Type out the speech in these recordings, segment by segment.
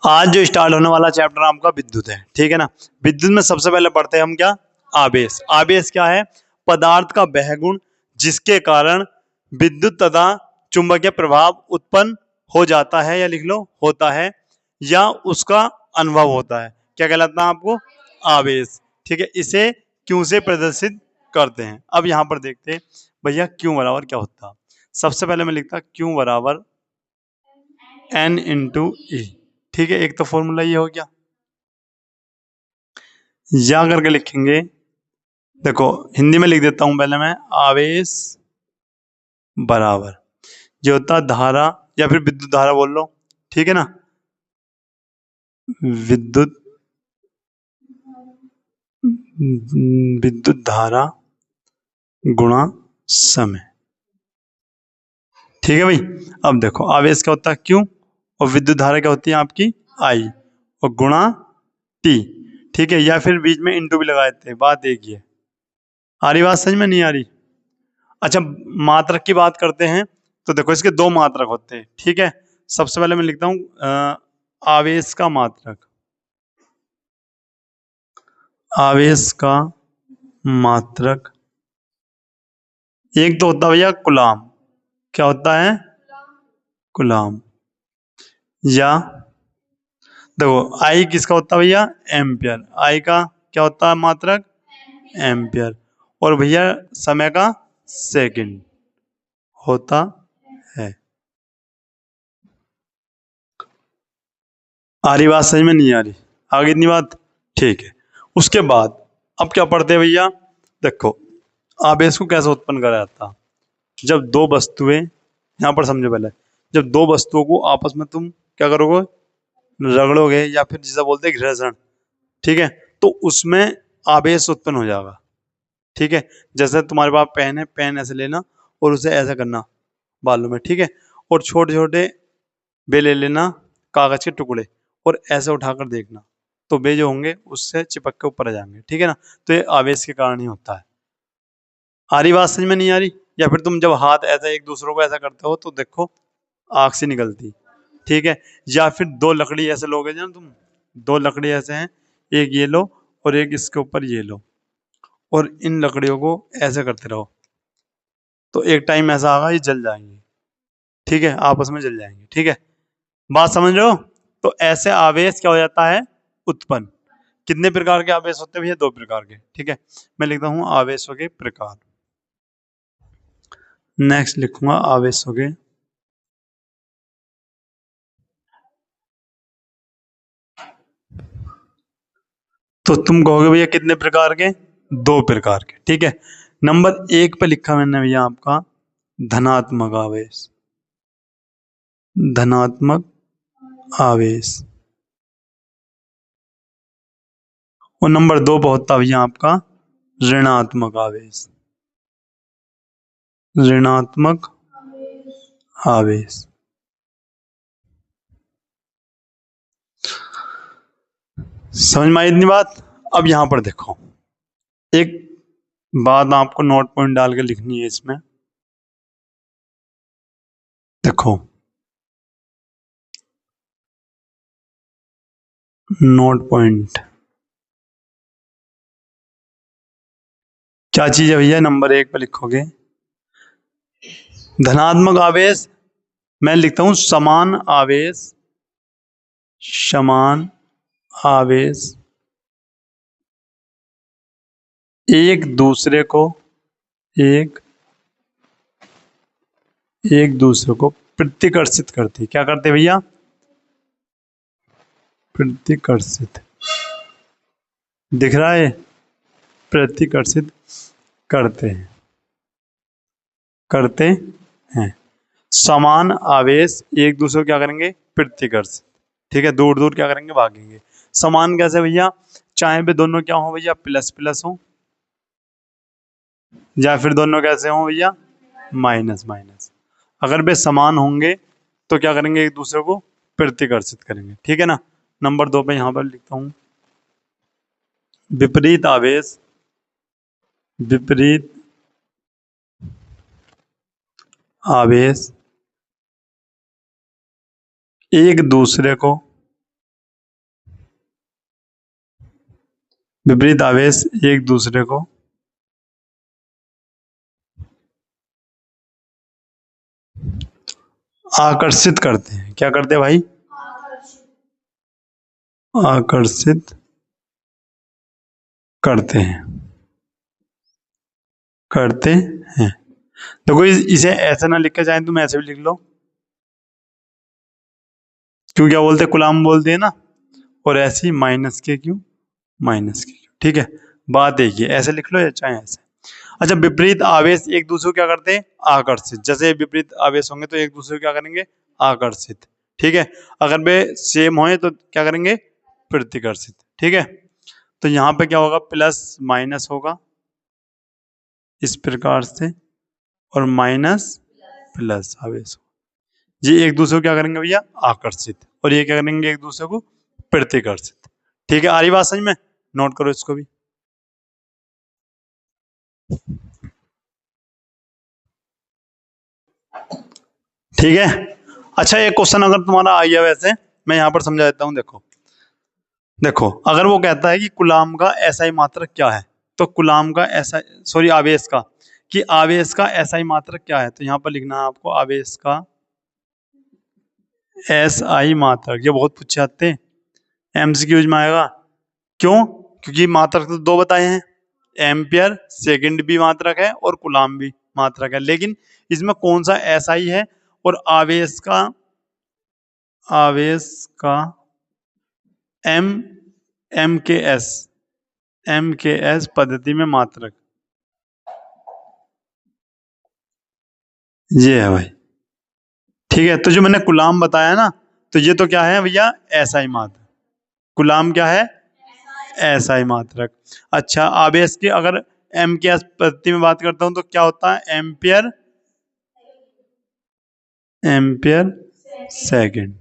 आज जो स्टार्ट होने वाला चैप्टर आपका विद्युत है, ठीक है ना। विद्युत में सबसे पहले पढ़ते हैं हम क्या, आवेश। आवेश क्या है? पदार्थ का वह गुण जिसके कारण विद्युत तथा चुंबकीय प्रभाव उत्पन्न हो जाता है, या लिख लो होता है, या उसका अनुभव होता है। क्या कहलाता है आपको? आवेश। ठीक है, इसे क्यू से प्रदर्शित करते हैं। अब यहां पर देखते हैं भैया क्यू बराबर क्या होता है। सबसे पहले मैं लिखता क्यू बराबर N इंटू ई। ठीक है, एक तो फॉर्मूला ये हो गया, या करके लिखेंगे। देखो हिंदी में लिख देता हूं पहले मैं, आवेश बराबर जो होता है धारा, या फिर विद्युत धारा बोल लो, ठीक है ना। विद्युत विद्युत धारा गुणा समय। ठीक है भाई। अब देखो आवेश क्या होता है क्यू, और विद्युत धारा क्या होती है आपकी आई, और गुणा टी। ठीक है, या फिर बीच में इंटू भी लगा देते हैं। बात एक ही है। आ रही बात समझ में? नहीं आ रही? अच्छा, मात्रक की बात करते हैं तो देखो इसके दो मात्रक होते हैं। ठीक है, सबसे पहले मैं लिखता हूं आवेश का मात्रक। आवेश का मात्रक एक तो होता है भैया कूलाम। क्या होता है? कूलाम। या देखो आई किसका होता है भैया? एम्पियर। आई का क्या होता है मात्रक? एम्पियर। और भैया समय का सेकंड होता है। आ रही बात समझ में? नहीं आ रही? आगे इतनी बात? ठीक है। उसके बाद अब क्या पढ़ते हैं भैया? देखो आवेश को कैसे उत्पन्न करा जाता। जब दो वस्तुएं, यहां पर समझो पहले, जब दो वस्तुओं को आपस में तुम क्या करोगे? रगड़ोगे, या फिर जिसे बोलते हैं घर्षण। ठीक है, तो उसमें आवेश उत्पन्न हो जाएगा। ठीक है, जैसे तुम्हारे पास पेन है, पेन ऐसे लेना और उसे ऐसा करना बालों में। ठीक है, और छोटे छोटे वे ले लेना कागज के टुकड़े, और ऐसे उठाकर देखना, तो वे जो होंगे उससे चिपक के ऊपर आ जाएंगे। ठीक है ना, तो ये आवेश के कारण ही होता है। आ रही बात समझ में? नहीं आ रही? या फिर तुम जब हाथ ऐसा एक दूसरे को ऐसा करते हो तो देखो आग से निकलती। ठीक है, या फिर दो लकड़ी ऐसे लोगे ना तुम, दो लकड़ी ऐसे हैं, एक ये लो और एक इसके ऊपर ये लो, और इन लकड़ियों को ऐसे करते रहो, तो एक टाइम ऐसा आएगा ये जल जाएंगे। ठीक है, आपस में जल जाएंगे। ठीक है, बात समझ रहे हो? तो ऐसे आवेश क्या हो जाता है? उत्पन्न। कितने प्रकार के आवेश होते हैं भैया? दो प्रकार के। ठीक है, मैं लिखता हूं आवेशों के प्रकार। नेक्स्ट लिखूंगा आवेशों के तो तुम कहोगे भैया कितने प्रकार के? दो प्रकार के। ठीक है, नंबर एक पे लिखा मैंने भैया आपका धनात्मक आवेश। धनात्मक आवेश। और नंबर दो पे होता भैया आपका ऋणात्मक आवेश। ऋणात्मक आवेश। समझ में आई इतनी बात? अब यहां पर देखो, एक बात आपको नोट पॉइंट डाल के लिखनी है इसमें। देखो नोट पॉइंट क्या चीज है भैया? नंबर एक पे लिखोगे धनात्मक आवेश, मैं लिखता हूं समान आवेश। समान आवेश एक दूसरे को, एक एक दूसरे को प्रतिकर्षित करते। क्या करते भैया? प्रतिकर्षित। दिख रहा है? प्रतिकर्षित करते हैं, करते हैं। समान आवेश एक दूसरे को क्या करेंगे? प्रतिकर्षित। ठीक है, दूर दूर क्या करेंगे? भागेंगे। समान कैसे भैया? चाहे वे दोनों क्या हो भैया? प्लस प्लस हो, या फिर दोनों कैसे हो भैया? Minus minus. अगर वे समान होंगे तो क्या करेंगे? एक दूसरे को प्रतिकर्षित करेंगे। ठीक है ना। नंबर दो पे यहां पर लिखता हूं विपरीत आवेश। विपरीत आवेश एक दूसरे को विपरीत आवेश एक दूसरे को आकर्षित करते हैं। क्या करते हैं भाई? आकर्षित करते हैं, करते हैं। देखो इसे ऐसे ना लिख के चाहे तुम ऐसे भी लिख लो, क्यों क्या बोलते हैं, कुलाम बोलते हैं ना, और ऐसे ही माइनस के क्यों, माइनस के क्यों। ठीक है, बात एक ही है, ऐसे लिख लो या चाहे ऐसे। अच्छा, विपरीत आवेश एक दूसरे को क्या करते हैं? आकर्षित। जैसे विपरीत आवेश होंगे तो एक दूसरे को क्या करेंगे? आकर्षित। ठीक है, अगर वे सेम होए तो क्या करेंगे? प्रतिकर्षित। ठीक है, तो यहाँ पे क्या होगा? प्लस माइनस होगा इस प्रकार से, और माइनस प्लस आवेश। ये एक दूसरे को क्या करेंगे भैया? आकर्षित। और ये क्या करेंगे? एक दूसरे को प्रतिकर्षित। ठीक है, आ रही बात समझ में? नोट करो इसको भी। ठीक है, अच्छा एक क्वेश्चन अगर तुम्हारा आ गया वैसे, मैं यहाँ पर समझा देता हूँ। देखो देखो, अगर वो कहता है कि कुलाम का एसआई मात्रक क्या है, तो कुलाम का ऐसा, सॉरी आवेश का, कि आवेश का एसआई मात्रक क्या है, तो यहाँ पर लिखना है आपको आवेश का एसआई मात्रक। ये बहुत पूछे जाते हैं, एमसीक्यूज में आएगा। क्यों? क्योंकि मात्रक तो दो बताए हैं, एम्पियर सेकंड भी मात्रक है और कूलाम भी मात्रक है, लेकिन इसमें कौन सा एसआई है? और आवेश का एम एम के एस पद्धति में मात्रक, ये है भाई। ठीक है, तो जो मैंने कुलाम बताया ना, तो ये तो क्या है भैया? एसआई मात्रक। कुलाम क्या है? एसआई मात्रक। अच्छा, आवेश की अगर एम के एस पद्धति में बात करता हूं तो क्या होता है? Ampere ampere second.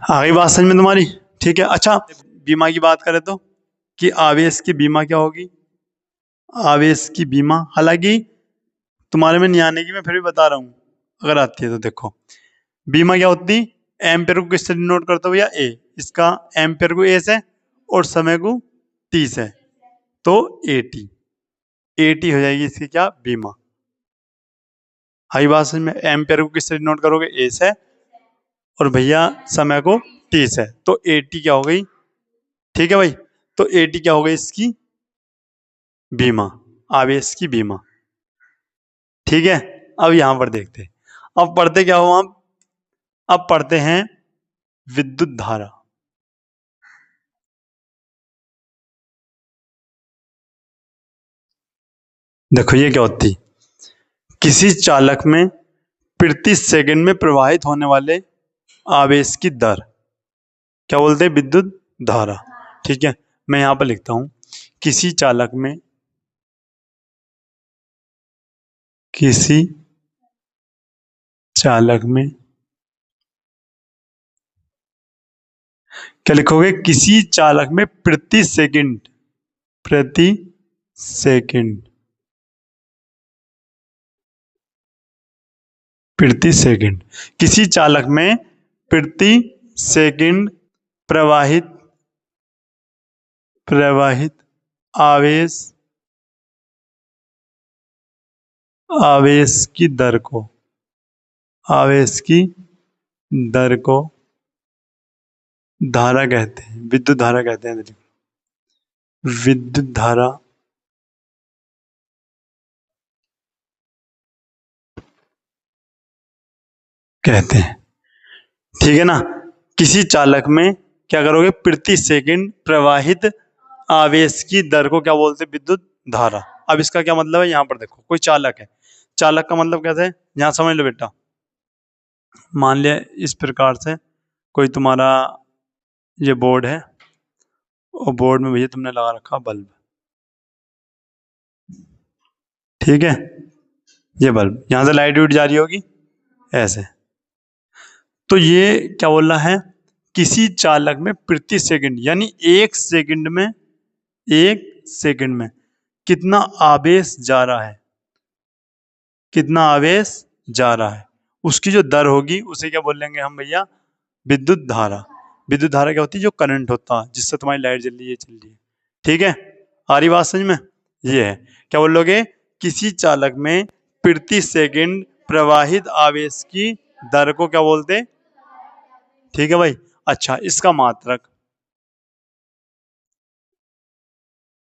आगे बात समझ में तुम्हारी? ठीक है, अच्छा बीमा की बात करें तो, कि आवेश की बीमा क्या होगी? आवेश की बीमा, हालांकि तुम्हारे में नहीं आने की, मैं फिर भी बता रहा हूं, अगर आती है तो देखो। बीमा क्या होती? एम्पेयर को किससे डिनोट करता हूँ भैया? ए। इसका एम्पेयर को ए से और समय को टी से, तो एटी। एटी हो जाएगी इसकी क्या? बीमा। हाई बात समझ में? एम्पेयर को किससे डिनोट करोगे? ए से, और भैया समय को टी से, तो एटी क्या हो गई? ठीक है भाई, तो एटी क्या हो गई इसकी? बीमा, आवेश की बीमा। ठीक है, अब यहां पर देखते हैं, अब पढ़ते क्या हो आप? अब पढ़ते हैं विद्युत धारा। देखो ये क्या होती? किसी चालक में प्रति सेकंड में प्रवाहित होने वाले आवेश की दर, क्या बोलते हैं? विद्युत धारा। ठीक है, मैं यहां पर लिखता हूं, किसी चालक में, किसी चालक में, क्या लिखोगे? किसी चालक में प्रति सेकंड, प्रति सेकंड, प्रति सेकंड, किसी चालक में प्रति सेकंड प्रवाहित प्रवाहित आवेश, आवेश की दर को, आवेश की दर को धारा कहते हैं, विद्युत धारा कहते हैं। विद्युत धारा कहते हैं। ठीक है ना, किसी चालक में क्या करोगे? प्रति सेकंड प्रवाहित आवेश की दर को क्या बोलते हैं? विद्युत धारा। अब इसका क्या मतलब है? यहां पर देखो, कोई चालक है, चालक का मतलब कैसे है? यहां समझ लो बेटा, मान लिया इस प्रकार से, कोई तुम्हारा ये बोर्ड है, और बोर्ड में भैया तुमने लगा रखा बल्ब। ठीक है, ये बल्ब, यहां से लाइट उठ जा रही होगी ऐसे, तो ये क्या बोल रहा है? किसी चालक में प्रति सेकंड, यानी एक सेकंड में कितना आवेश जा रहा है, कितना आवेश जा रहा है, उसकी जो दर होगी उसे क्या बोल लेंगे हम भैया? विद्युत धारा। विद्युत धारा क्या होती है? जो करंट होता है जिससे तुम्हारी लाइट जल रही है, चल रही है। ठीक है, आ रही बात समझ में? ये है, क्या बोलोगे? किसी चालक में प्रति सेकंड प्रवाहित आवेश की दर को क्या बोलते? ठीक है भाई। अच्छा, इसका मात्रक,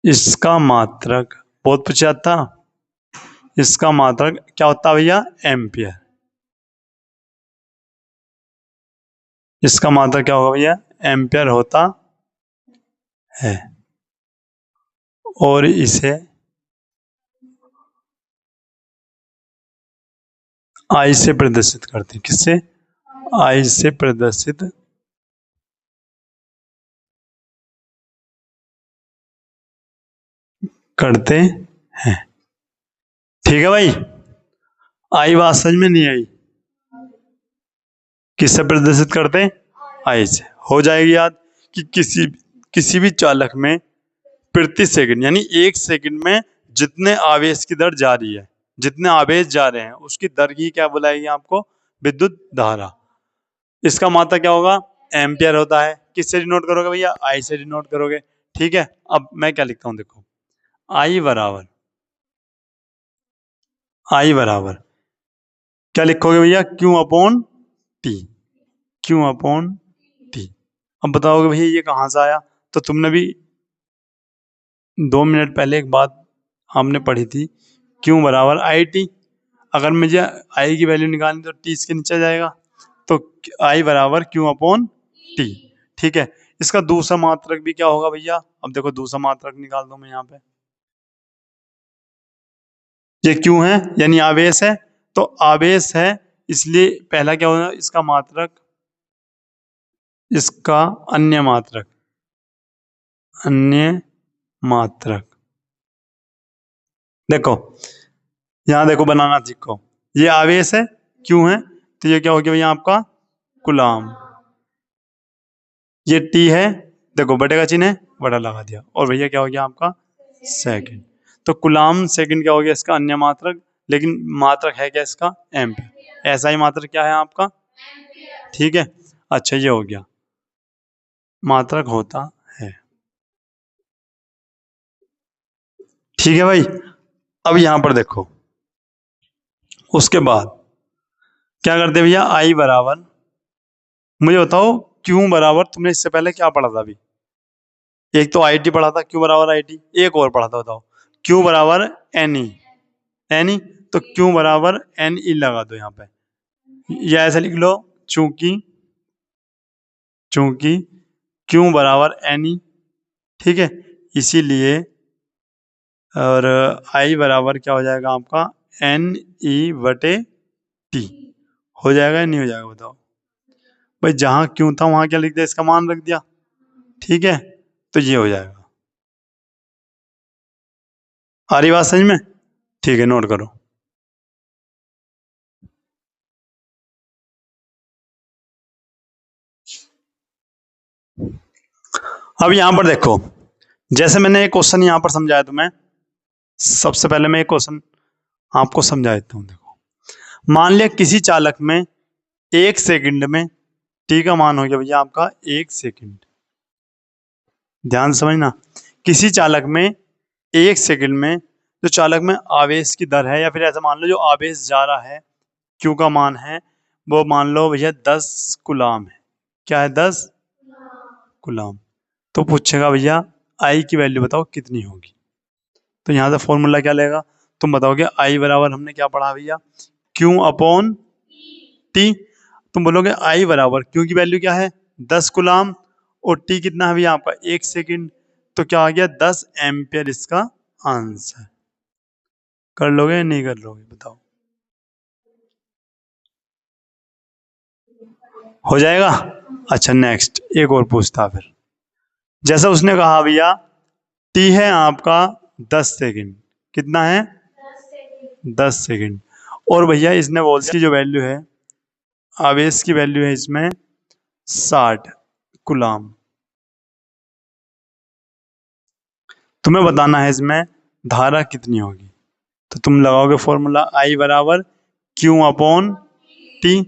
इसका मात्रक बहुत पूछा था। इसका मात्रक क्या होता है भैया? एम्पियर। इसका मात्रक क्या होगा भैया? एम्पियर होता है। और इसे आई से प्रदर्शित करते हैं। किससे? आई से प्रदर्शित करते हैं। ठीक है भाई, आई बात समझ में नहीं आई? किससे प्रदर्शित करते हैं? आई से। हो जाएगी याद कि किसी भी चालक में प्रति सेकंड यानी एक सेकंड में जितने आवेश की दर जा रही है, जितने आवेश जा रहे हैं उसकी दर की क्या बुलाएगी आपको? विद्युत धारा। इसका मात्रा क्या होगा? एम्पियर होता है। किससे डिनोट करोगे भैया? आई से डिनोट करोगे। ठीक है, अब मैं क्या लिखता हूं देखो, आई बराबर, आई बराबर क्या लिखोगे भैया? Q upon T. Q upon T. अब बताओगे भैया ये कहां से आया? तो तुमने भी 2 मिनट पहले एक बात हमने पढ़ी थी, क्यू बराबर आई टी। अगर मुझे आई की वैल्यू निकालनी तो टी इसके नीचे जाएगा, तो आई बराबर क्यू अपॉन टी। ठीक है, इसका दूसरा मात्रक भी क्या होगा भैया? अब देखो दूसरा मात्रक निकाल दो मैं यहाँ पे। ये क्यू है यानी आवेश है, तो आवेश है इसलिए पहला क्या होगा? इसका मात्रक, इसका अन्य मात्रक, अन्य मात्रक। देखो यहां देखो, बनाना सीखो। ये आवेश है, क्यू है, तो ये क्या हो गया भैया आपका? कुलाम। ये टी है, देखो बटे का चिन्ह है, बटा लगा दिया, और भैया क्या हो गया आपका? सेकंड। तो कुलाम सेकंड क्या हो गया? इसका अन्य मात्रक। लेकिन मात्रक है क्या इसका? एम्पियर। ऐसा ही मात्रक क्या है आपका? ठीक है, अच्छा ये हो गया, मात्रक होता है। ठीक है भाई, अब यहां पर देखो, उसके बाद क्या करते भैया? आई बराबर, मुझे बताओ क्यू बराबर, तुमने इससे पहले क्या पढ़ा था अभी? एक तो आई टी पढ़ा था, क्यू बराबर आई टी, एक और पढ़ा था, बताओ। क्यू बराबर एन ई, एन ई, तो क्यू बराबर एन ई लगा दो यहाँ पे, या ऐसा लिख लो, चूंकि, चूंकि क्यू बराबर एन ई, ठीक है, इसीलिए, और आई बराबर क्या हो जाएगा आपका? एन ई बटे टी। हो जाएगा या नहीं हो जाएगा बताओ भाई? जहां क्यू था वहां क्या लिख दिया? इसका मान रख दिया। ठीक है, तो ये हो जाएगा। आ रही बात समझ में? ठीक है, नोट करो। अब यहां पर देखो, जैसे मैंने एक क्वेश्चन यहां पर समझाया तुम्हें, सबसे पहले मैं एक क्वेश्चन आपको समझा देता हूं। देखो, मान लिया किसी चालक में एक सेकंड में, टी का मान हो गया भैया आपका 1 सेकंड। ध्यान से समझना, किसी चालक में एक सेकंड में जो चालक में आवेश की दर है, या फिर ऐसा मान लो जो आवेश जा रहा है, क्यू का मान है वो मान लो भैया 10 कुलाम है। क्या है? 10 कुलाम। तो पूछेगा भैया आई की वैल्यू बताओ कितनी होगी? तो यहां से फॉर्मूला क्या लेगा? तुम बताओगे आई बराबर, हमने क्या पढ़ा भैया? Q upon T. तुम बोलोगे आई बराबर, क्यू की वैल्यू क्या है? 10 कुलाम, और टी कितना है भैया आपका? 1 सेकंड। तो क्या आ गया? 10 एम्पियर इसका आंसर। कर लोगे या नहीं कर लोगे बताओ? हो जाएगा। अच्छा नेक्स्ट एक और पूछता फिर, जैसा उसने कहा भैया टी है आपका 10 सेकंड। कितना है? 10 सेकंड। और भैया इसने बोल दिया, इसकी जो वैल्यू है, आवेश की वैल्यू है इसमें 60 कुलाम। तुम्हें बताना है इसमें धारा कितनी होगी। तो तुम लगाओगे फॉर्मूला आई बराबर क्यू अपॉन टी।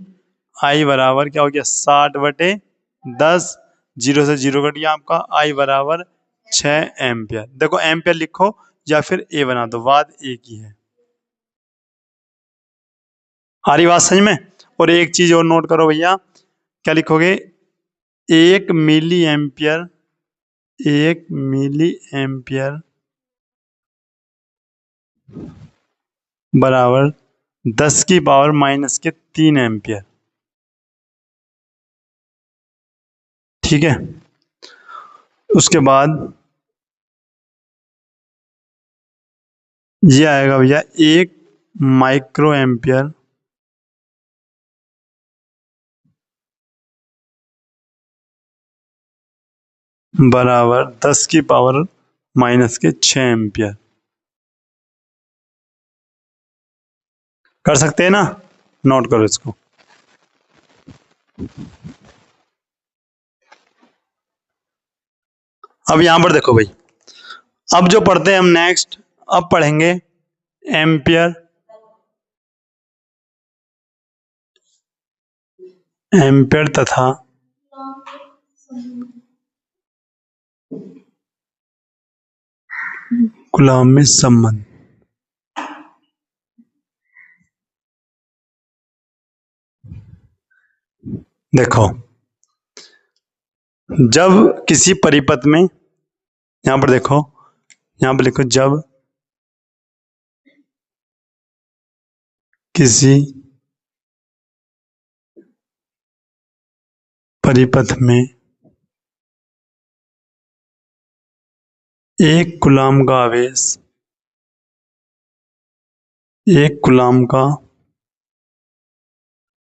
आई बराबर क्या हो गया 60/10, 0 से 0 कट गया आपका, आई बराबर 6 एम्पियर। देखो एम्पियर लिखो या फिर ए बना दो, बात एक ही है। आ रही बात समझ में? और एक चीज और नोट करो भैया, क्या लिखोगे, 1 मिली एम्पियर, 1 मिली एम्पियर बराबर 10⁻³ एम्पियर। ठीक है, उसके बाद ये आएगा भैया 1 माइक्रो एम्पियर बराबर 10⁻⁻6 एम्पियर। कर सकते हैं ना? नोट करो इसको। अब यहां पर देखो भाई, अब जो पढ़ते हैं हम नेक्स्ट, अब पढ़ेंगे एम्पियर, एम्पियर तथा कूलॉम में संबंध। देखो जब किसी परिपथ में, यहां पर देखो, यहां पर लिखो, जब किसी परिपथ में एक कूलॉम का आवेश, एक कूलॉम का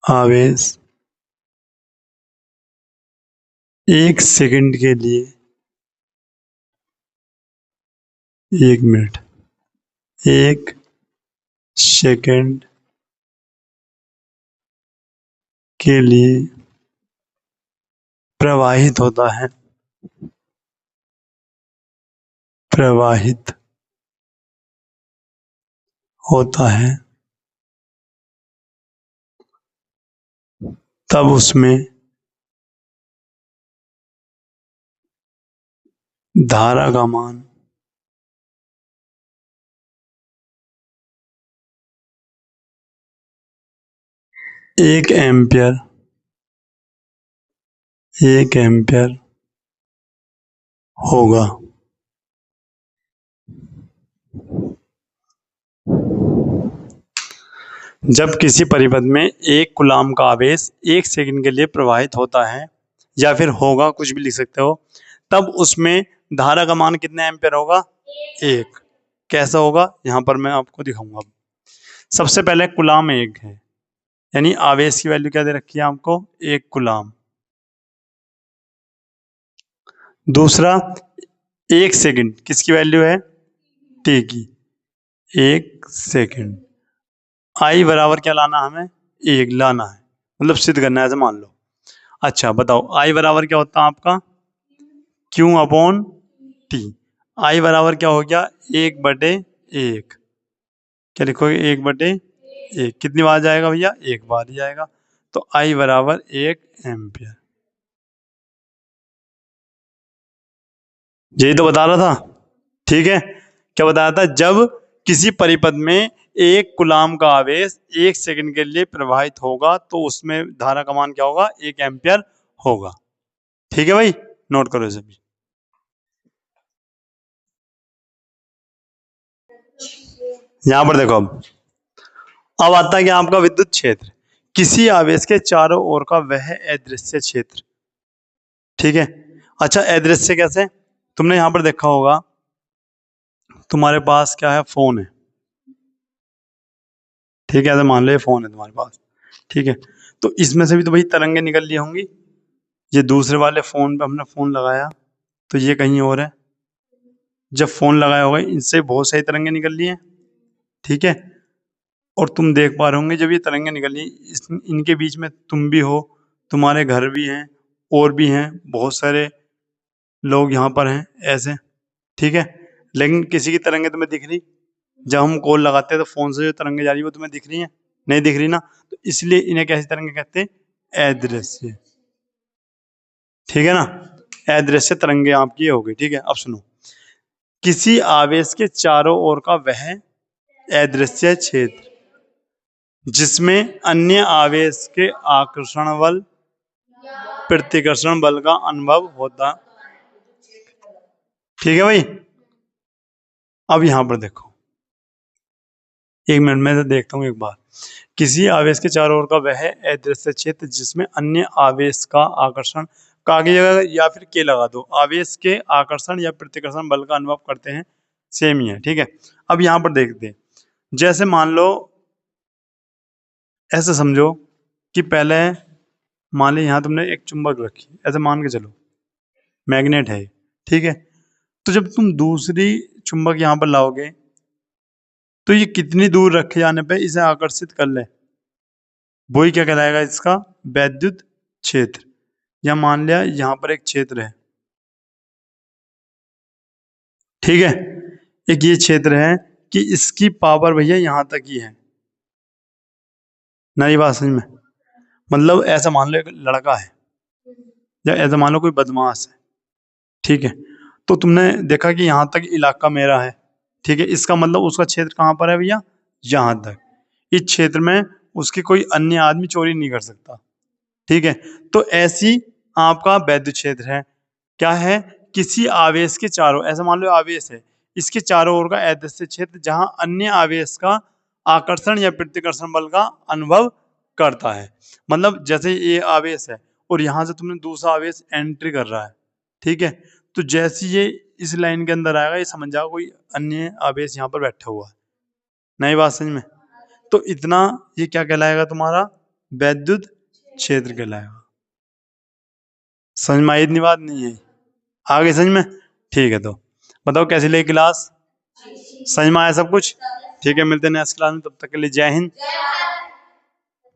आवेश 1 सेकंड के लिए, 1 मिनट, 1 सेकंड के लिए प्रवाहित होता है, प्रवाहित होता है, तब उसमें धारा का मान 1 एम्पियर, 1 एम्पियर होगा। जब किसी परिपथ में एक कूलॉम का आवेश 1 सेकंड के लिए प्रवाहित होता है, या फिर होगा, कुछ भी लिख सकते हो, तब उसमें धारा का मान कितना एम्पियर होगा? 1। कैसा होगा यहां पर मैं आपको दिखाऊंगा। सबसे पहले कूलॉम 1 है, यानी आवेश की वैल्यू क्या दे रखी है आपको? 1 कूलॉम। दूसरा 1 सेकंड किसकी वैल्यू है? टी की, 1 सेकंड। आई बराबर क्या लाना हमें? 1 लाना है, मतलब सिद्ध करना है, ऐसे मान लो। अच्छा बताओ, आई बराबर क्या होता है आपका? Q/T। आई बराबर क्या हो गया? 1/1। क्या लिखोगे? 1/1। कितनी बार जाएगा भैया? 1 बार ही जाएगा। तो आई बराबर 1 एम्पियर। यही तो बता रहा था। ठीक है, क्या बताया था? जब किसी परिपथ में एक कूलॉम का आवेश 1 सेकंड के लिए प्रवाहित होगा तो उसमें धारा का मान क्या होगा? 1 एम्पियर होगा। ठीक है भाई, नोट करो इसे भी। यहां पर देखो, अब आता है कि आपका विद्युत क्षेत्र, किसी आवेश के चारों ओर का वह अदृश्य क्षेत्र। ठीक है, अच्छा अदृश्य कैसे? तुमने यहां पर देखा होगा, तुम्हारे पास क्या है? फोन है। ठीक है, ऐसे मान लो ये फोन है तुम्हारे पास। ठीक है, तो इसमें से भी तो भाई तरंगे निकल ली होंगी। ये दूसरे वाले फोन पे हमने फोन लगाया, तो ये कहीं और है। जब फोन लगाया होगा इनसे बहुत सारी तरंगे निकल ली हैं। ठीक है, और तुम देख पा रहे होंगे जब ये तरंगे निकली, इनके बीच में तुम भी हो, तुम्हारे घर भी हैं, और भी हैं, बहुत सारे लोग यहाँ पर हैं ऐसे। ठीक है, लेकिन किसी की तरंगे तुम्हें दिख रही? जब हम कॉल लगाते हैं तो फोन से जो तरंगे जा रही है वो तुम्हें दिख रही हैं? नहीं दिख रही ना। तो इसलिए इन्हें कैसी तरंगे कहते हैं? अदृश्य, ठीक है ना। अदृश्य तरंगे आपकी ये हो गई, ठीक है। अब सुनो, किसी आवेश के चारों ओर का वह अदृश्य क्षेत्र जिसमें अन्य आवेश के आकर्षण बल प्रतिकर्षण बल का अनुभव होता, ठीक है भाई। अब यहां पर देखो, एक मिनट में से देखता हूं एक बार। किसी आवेश के चारों ओर का वह अदृश्य क्षेत्र जिसमें अन्य आवेश का आकर्षण का आगे जगह या फिर के लगा दो, आवेश के आकर्षण या प्रतिकर्षण बल का अनुभव करते हैं, सेम ही है, ठीक है। अब यहां पर देखते हैं, जैसे मान लो, ऐसे समझो कि पहले मान ली यहां तुमने एक चुंबक रखी, ऐसे मान के चलो मैग्नेट है, ठीक है। तो जब तुम दूसरी चुंबक यहां पर लाओगे तो ये कितनी दूर रखे जाने पे इसे आकर्षित कर ले, वही क्या कहलाएगा, इसका वैद्युत क्षेत्र। या मान लिया यहां पर एक क्षेत्र है, ठीक है, एक ये क्षेत्र है कि इसकी पावर भैया यहां तक ही है। नई बात समझ में, मतलब ऐसा मान लो एक लड़का है, या ऐसा मान लो कोई बदमाश है, ठीक है। तो तुमने देखा कि यहां तक इलाका मेरा है, ठीक है, इसका मतलब उसका क्षेत्र कहां पर है भैया, यहां तक। इस क्षेत्र में उसकी कोई अन्य आदमी चोरी नहीं कर सकता, ठीक है। तो ऐसी आपका वैद्युत क्षेत्र है, क्या है, किसी आवेश के चारों, ऐसा मान लो आवेश है, इसके चारों ओर का अदृश्य क्षेत्र जहां अन्य आवेश का आकर्षण या प्रतिकर्षण बल का अनुभव करता है। मतलब जैसे ये आवेश है और यहां से तुमने दूसरा आवेश एंट्री कर रहा है, ठीक है। तो जैसे ये इस लाइन के अंदर आएगा, ये समझ जाओ कोई अन्य आवेश यहाँ पर बैठा हुआ है। नई बात समझ में, तो इतना ये क्या कहलाएगा, तुम्हारा वैद्युत क्षेत्र कहलाएगा। समझ में आई इतनी बात नहीं है, आगे समझ में, ठीक है। तो बताओ कैसी लगी क्लास, समझ में आया सब कुछ, ठीक है। मिलते हैं नेक्स्ट क्लास में, तब तक के लिए जय हिंद।